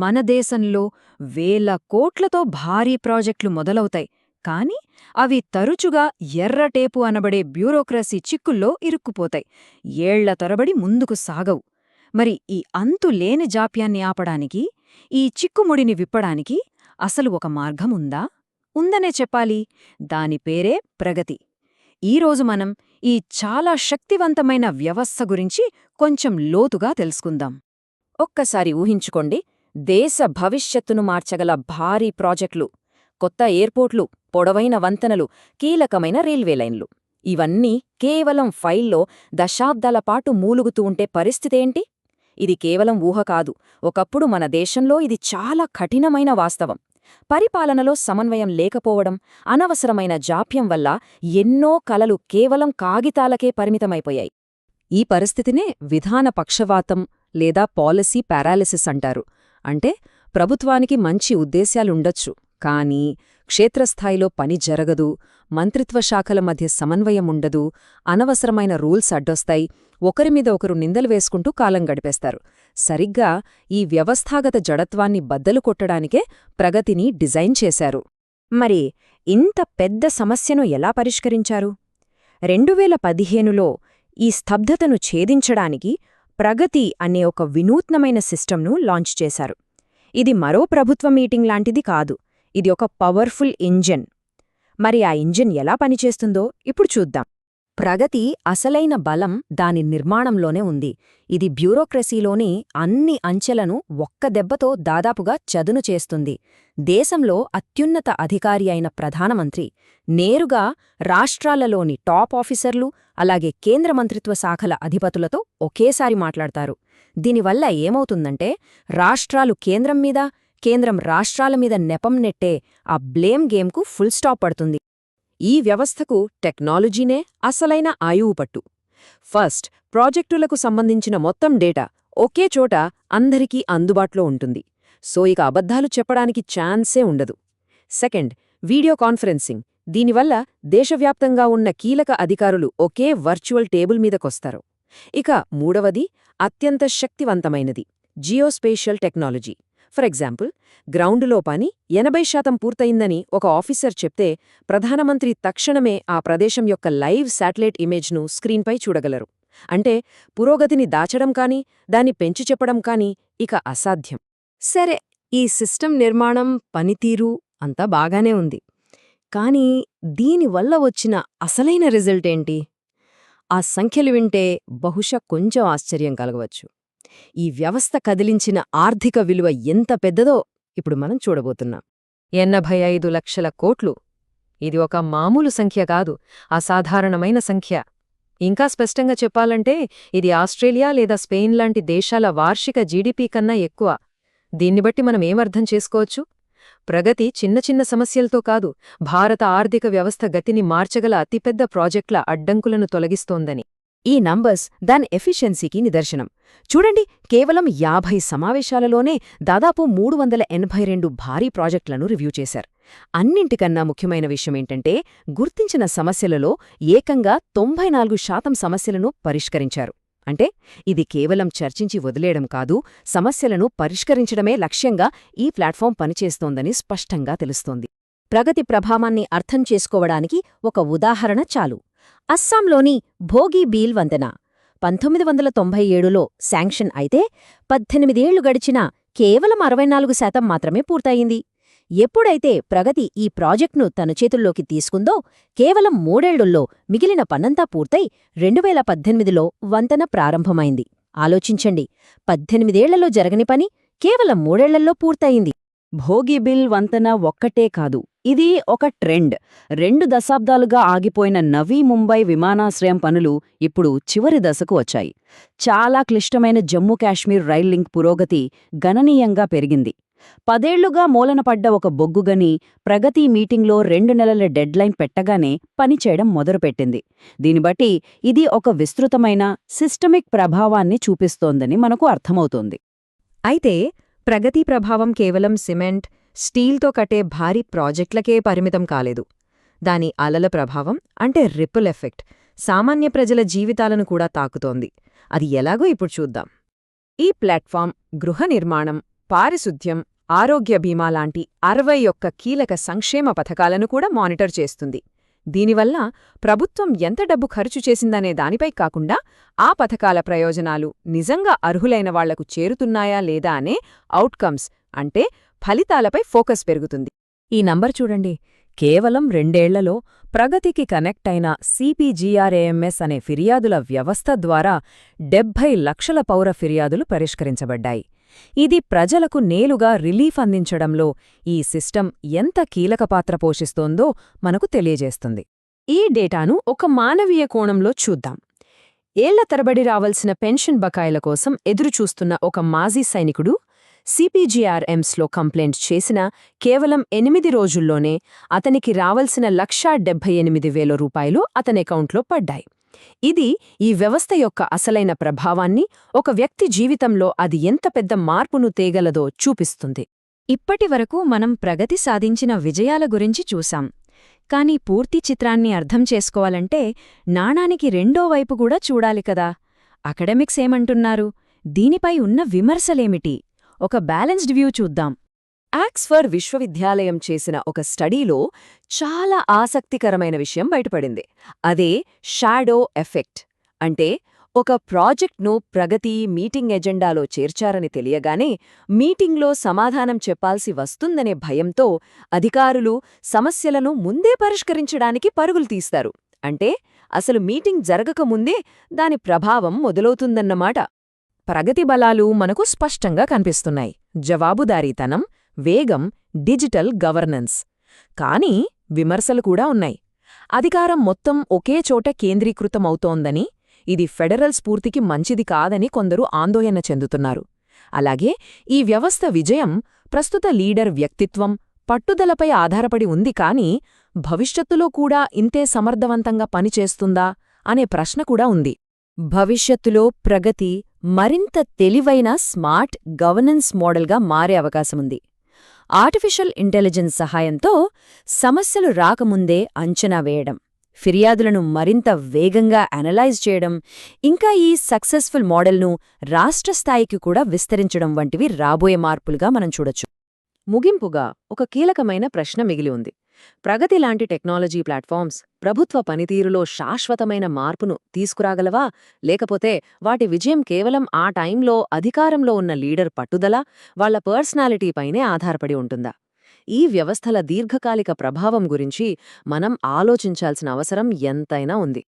మన దేశంలో వేల కోట్లతో భారీ ప్రాజెక్టులు మొదలవుతాయి, కాని అవి తరచుగా ఎర్రటేపు అనబడే బ్యూరోక్రసీ చిక్కుల్లో ఇరుక్కుపోతాయి. ఏళ్ల తరబడి ముందుకు సాగవు. మరి ఈ అంతులేని జాప్యాన్ని ఆపడానికి, ఈ చిక్కుముడిని విప్పడానికి అసలు ఒక మార్గముందా? ఉందనే చెప్పాలి. దాని పేరే ప్రగతి. ఈరోజు మనం ఈ చాలా శక్తివంతమైన వ్యవస్థ గురించి కొంచెం లోతుగా తెలుసుకుందాం. ఒక్కసారి ఊహించుకోండి, దేశ భవిష్యత్తును మార్చగల భారీ ప్రాజెక్టులు, కొత్త ఎయిర్పోర్ట్లు, పొడవైన వంతెనలు, కీలకమైన రైల్వే లైన్లు. ఇవన్నీ కేవలం ఫైల్లో దశాబ్దాల పాటు మూలుగుతూ ఉంటే పరిస్థితేంటి? ఇది కేవలం ఊహ కాదు. ఒకప్పుడు మన దేశంలో ఇది చాలా కఠినమైన వాస్తవం. పరిపాలనలో సమన్వయం లేకపోవడం, అనవసరమైన జాప్యం వల్ల ఎన్నో కలలు కేవలం కాగితాలకే పరిమితమైపోయాయి. ఈ పరిస్థితినే విధాన పక్షవాతం లేదా పాలసీ పారాలిసిస్ అంటారు. అంటే ప్రభుత్వానికి మంచి ఉద్దేశ్యాలుండొచ్చు, కానీ క్షేత్రస్థాయిలో పని జరగదు, మంత్రిత్వ శాఖల మధ్య సమన్వయం ఉండదు, అనవసరమైన రూల్స్ అడ్డొస్తాయి, ఒకరిమీద ఒకరు నిందలు వేసుకుంటూ కాలం గడిపేస్తారు. సరిగ్గా ఈ వ్యవస్థాగత జడత్వాన్ని బద్దలు కొట్టడానికే ప్రగతిని డిజైన్ చేశారు. మరి ఇంత పెద్ద సమస్యను ఎలా పరిష్కరించారు? 2015లో ఈ స్తబ్దతను ఛేదించడానికి ప్రగతి అనే ఒక వినూత్నమైన సిస్టమ్ను లాంచ్ చేశారు. ఇది మరో ప్రభుత్వ మీటింగ్ లాంటిది కాదు, ఇది ఒక పవర్ఫుల్ ఇంజిన్. మరి ఆ ఇంజిన్ ఎలా పనిచేస్తుందో ఇప్పుడు చూద్దాం. ప్రగతి అసలైన బలం దాని నిర్మాణంలోనే ఉంది. ఇది బ్యూరోక్రసీలోని అన్ని అంచెలను ఒక్క దెబ్బతో దాదాపుగా చదును చేస్తుంది. దేశంలో అత్యున్నత అధికారి అయిన ప్రధానమంత్రి నేరుగా రాష్ట్రాలలోని టాప్ ఆఫీసర్లు, అలాగే కేంద్ర మంత్రిత్వ శాఖల అధిపతులతో ఒకేసారి మాట్లాడతారు. దీనివల్ల ఏమవుతుందంటే, రాష్ట్రాలు కేంద్రం మీద, కేంద్రం రాష్ట్రాల మీద నెపం నెట్టే ఆ బ్లేమ్ గేమ్కు ఫుల్ స్టాప్ పడుతుంది. ఈ వ్యవస్థకు టెక్నాలజీనే అసలైన ఆయువుపట్టు. ఫస్ట్, ప్రాజెక్టులకు సంబంధించిన మొత్తం డేటా ఒకే చోట అందరికీ అందుబాటులో ఉంటుంది, సో ఇక అబద్ధాలు చెప్పడానికి ఛాన్సే ఉండదు. Second, video conferencing. దీనివల్ల దేశవ్యాప్తంగా ఉన్న కీలక అధికారులు ఒకే వర్చువల్ టేబుల్ మీదకొస్తారు. ఇక మూడవది, అత్యంత శక్తివంతమైనది జియోస్పేషియల్ టెక్నాలజీ. ఫర్ ఎగ్జాంపుల్, గ్రౌండులో పని 80% పూర్తయిందని ఒక ఆఫీసర్ చెప్తే, ప్రధానమంత్రి తక్షణమే ఆ ప్రదేశం యొక్క లైవ్ శాటిలైట్ ఇమేజ్ను స్క్రీన్పై చూడగలరు. అంటే పురోగతిని దాచడం కానీ, దాన్ని పెంచి చెప్పడం కానీ ఇక అసాధ్యం. సరే, ఈ సిస్టమ్ నిర్మాణం, పనితీరు అంతా బాగానే ఉంది. కానీ దీనివల్ల వచ్చిన అసలైన రిజల్ట్ ఏంటి? ఆ సంఖ్యలు వింటే బహుశా కొంచెం ఆశ్చర్యం కలగవచ్చు. ఈ వ్యవస్థ కదిలించిన ఆర్థిక విలువ ఎంత పెద్దదో ఇప్పుడు మనం చూడబోతున్నాం. 85 లక్షల కోట్లు. ఇది ఒక మామూలు సంఖ్య కాదు, అసాధారణమైన సంఖ్య. ఇంకా స్పష్టంగా చెప్పాలంటే ఇది ఆస్ట్రేలియా లేదా స్పెయిన్ లాంటి దేశాల వార్షిక జీడీపీ కన్నా ఎక్కువ. దీన్ని బట్టి మనం ఏమర్థం చేసుకోవచ్చు? ప్రగతి చిన్న చిన్న సమస్యలతో కాదు, భారత ఆర్థిక వ్యవస్థ గతిని మార్చగల అతిపెద్ద ప్రాజెక్టుల అడ్డంకులను తొలగిస్తోందని. ఈ నంబర్స్ దాని ఎఫిషియన్సీకి నిదర్శనం. చూడండి, కేవలం 50 సమావేశాలలోనే దాదాపు 382 భారీ ప్రాజెక్టులను రివ్యూ చేశారు. అన్నింటికన్నా ముఖ్యమైన విషయమేంటంటే, గుర్తించిన సమస్యలలో ఏకంగా 94% సమస్యలను పరిష్కరించారు. అంటే ఇది కేవలం చర్చించి వదిలేయడం కాదు, సమస్యలను పరిష్కరించడమే లక్ష్యంగా ఈ ప్లాట్ఫామ్ పనిచేస్తోందని స్పష్టంగా తెలుస్తోంది. ప్రగతి ప్రభావాన్ని అర్థం చేసుకోవడానికి ఒక ఉదాహరణ చాలు. అస్సాంలోని భోగిబీల్ వంతెన 1997లో శాంక్షన్ అయితే 18 ఏళ్లు గడిచినా కేవలం 64% మాత్రమే పూర్తయింది. ఎప్పుడైతే ప్రగతి ఈ ప్రాజెక్టును తన చేతుల్లోకి తీసుకుందో, కేవలం 3 ఏళ్లలో మిగిలిన పనంతా పూర్తయి 2018లో వంతెన ప్రారంభమైంది. ఆలోచించండి, 18 ఏళ్లలో జరగని పని కేవలం 3 ఏళ్లలో పూర్తయింది. భోగిబిల్ వంతెన ఒక్కటే కాదు, ఇది ఒక ట్రెండ్. 2 దశాబ్దాలుగా ఆగిపోయిన నవీ ముంబై విమానాశ్రయం పనులు ఇప్పుడు చివరి దశకు వచ్చాయి. చాలా క్లిష్టమైన జమ్మూ కాశ్మీర్ రైల్ లింక్ పురోగతి గణనీయంగా పెరిగింది. 10 ఏళ్లుగా మూలనపడ్డ ఒక బొగ్గుగని ప్రగతి మీటింగ్లో 2 నెలల డెడ్లైన్ పెట్టగానే పనిచేయడం మొదలుపెట్టింది. దీనిబట్టి ఇది ఒక విస్తృతమైన సిస్టమిక్ ప్రభావాన్ని చూపిస్తోందని మనకు అర్థమవుతోంది. అయితే ప్రగతి ప్రభావం కేవలం సిమెంట్, స్టీల్తో కట్టే భారీ ప్రాజెక్టులకే పరిమితం కాలేదు. దాని అలల ప్రభావం, అంటే రిపుల్ ఎఫెక్ట్, సామాన్య ప్రజల జీవితాలను కూడా తాకుతోంది. అది ఎలాగో ఇప్పుడు చూద్దాం. ఈ ప్లాట్ఫామ్ గృహ నిర్మాణం, పారిశుద్ధ్యం, ఆరోగ్య బీమా లాంటి 61 కీలక సంక్షేమ పథకాలను కూడా మానిటర్ చేస్తుంది. దీనివల్ల ప్రభుత్వం ఎంత డబ్బు ఖర్చు చేసిందనే దానిపై కాకుండా ఆ పథకాల ప్రయోజనాలు నిజంగా అర్హులైన వాళ్లకు చేరుతున్నాయా లేదా అనే అవుట్కమ్స్ అంటే ఫలితాలపై ఫోకస్ పెరుగుతుంది. ఈ నంబర్ చూడండి, కేవలం 2 ఏళ్లలో ప్రగతికి కనెక్ట్ అయిన CPGRAMS అనే ఫిర్యాదుల వ్యవస్థ ద్వారా 70 లక్షల పౌర ఫిర్యాదులు పరిష్కరించబడ్డాయి. ఇది ప్రజలకు నేరుగా రిలీఫ్ అందించడంలో ఈ సిస్టమ్ ఎంత కీలక పాత్ర పోషిస్తోందో మనకు తెలియజేస్తుంది. ఈ డేటాను ఒక మానవీయ కోణంలో చూద్దాం. ఏళ్ల తరబడి రావాల్సిన పెన్షన్ బకాయిల కోసం ఎదురుచూస్తున్న ఒక మాజీ సైనికుడు CPGRAMSలో కంప్లైంట్ చేసిన కేవలం 8 రోజుల్లోనే అతనికి రావాల్సిన ₹1,78,000 అతని అకౌంట్లో పడ్డాయి. ఇది ఈ వ్యవస్థ యొక్క అసలైన ప్రభావాన్ని, ఒక వ్యక్తి జీవితంలో అది ఎంత పెద్ద మార్పును తేగలదో చూపిస్తుంది. ఇప్పటివరకు మనం ప్రగతి సాధించిన విజయాల గురించి చూశాం. కానీ పూర్తి చిత్రాన్ని అర్థం చేసుకోవాలంటే నాణానికి రెండో వైపు కూడా చూడాలి కదా. అకాడమిక్స్ ఏమంటున్నారు? దీనిపై ఉన్న విమర్శలేమిటి? ఒక బ్యాలెన్స్డ్ వ్యూ చూద్దాం. ఆక్స్ఫర్డ్ విశ్వవిద్యాలయం చేసిన ఒక స్టడీలో చాలా ఆసక్తికరమైన విషయం బయటపడింది. అదే షాడో ఎఫెక్ట్. అంటే ఒక ప్రాజెక్ట్ను ప్రగతి మీటింగ్ ఎజెండాలో చేర్చారని తెలియగానే మీటింగ్లో సమాధానం చెప్పాల్సి వస్తుందనే భయంతో అధికారులు సమస్యలను ముందే పరిష్కరించడానికి పరుగులు తీస్తారు. అంటే అసలు మీటింగ్ జరగకముందే దాని ప్రభావం మొదలవుతుందన్నమాట. ప్రగతి బలాలు మనకు స్పష్టంగా కనిపిస్తున్నాయి: జవాబుదారీతనం, వేగం, డిజిటల్ గవర్నెన్స్. కానీ విమర్శలు కూడా ఉన్నాయి. అధికారం మొత్తం ఒకే చోట కేంద్రీకృతమవుతోందని, ఇది ఫెడరల్ స్ఫూర్తికి మంచిది కాదని కొందరు ఆందోళన చెందుతున్నారు. అలాగే ఈ వ్యవస్థ విజయం ప్రస్తుత లీడర్ వ్యక్తిత్వం, పట్టుదలపై ఆధారపడి ఉంది. కానీ భవిష్యత్తులో కూడా ఇంతే సమర్థవంతంగా పనిచేస్తుందా అనే ప్రశ్న కూడా ఉంది. భవిష్యత్తులో ప్రగతి మరింత తెలివైన స్మార్ట్ గవర్నెన్స్ మోడల్గా మారే అవకాశముంది. ఆర్టిఫిషియల్ ఇంటెలిజెన్స్ సహాయంతో సమస్యలు రాకముందే అంచనా వేయడం, ఫిర్యాదులను మరింత వేగంగా అనలైజ్ చేయడం, ఇంకా ఈ సక్సెస్ఫుల్ మోడల్ను రాష్ట్ర స్థాయికి కూడా విస్తరించడం వంటివి రాబోయే మార్పులుగా మనం చూడొచ్చు. ముగింపుగా ఒక కీలకమైన ప్రశ్న మిగిలి ఉంది. ప్రగతి లాంటి టెక్నాలజీ ప్లాట్ఫామ్స్ ప్రభుత్వ పనితీరులో శాశ్వతమైన మార్పును తీసుకురాగలవా, లేకపోతే వాటి విజయం కేవలం ఆ టైంలో అధికారంలో ఉన్న లీడర్ పట్టుదల, వాళ్ల పర్సనాలిటీపైనే ఆధారపడి ఉంటుందా? ఈ వ్యవస్థల దీర్ఘకాలిక ప్రభావం గురించి మనం ఆలోచించాల్సిన అవసరం ఎంతైనా ఉంది.